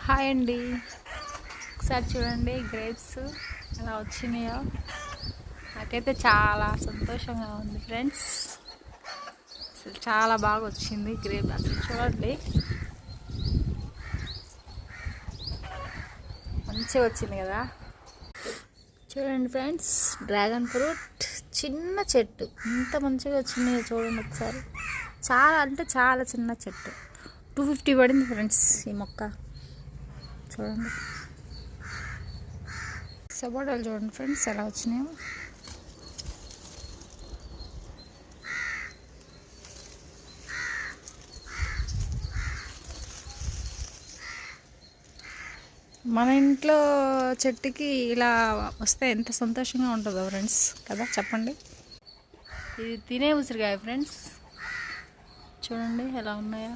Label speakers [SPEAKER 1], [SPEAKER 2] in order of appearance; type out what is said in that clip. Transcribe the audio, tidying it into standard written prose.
[SPEAKER 1] Hi అండి, ఒకసారి చూడండి గ్రేప్స్ ఎలా వచ్చినాయో. నాకైతే చాలా సంతోషంగా ఉంది ఫ్రెండ్స్. అసలు చాలా బాగా వచ్చింది గ్రేప్. అసలు చూడండి, మంచిగా వచ్చింది కదా. చూడండి ఫ్రెండ్స్, డ్రాగన్ ఫ్రూట్ చిన్న చెట్టు ఎంత మంచిగా వచ్చినాయో చూడండి ఒకసారి. చాలా అంటే చాలా చిన్న చెట్టు. 250 పడింది ఫ్రెండ్స్ ఈ మొక్క. చూడండి సపోటాలు చూడండి ఫ్రెండ్స్ ఎలా వచ్చినాయో. మన ఇంట్లో చెట్టుకి ఇలా వస్తే ఎంత సంతోషంగా ఉంటుందో ఫ్రెండ్స్ కదా, చెప్పండి. ఇది తినే ఉసిరికాయ ఫ్రెండ్స్, చూడండి ఎలా ఉన్నాయో.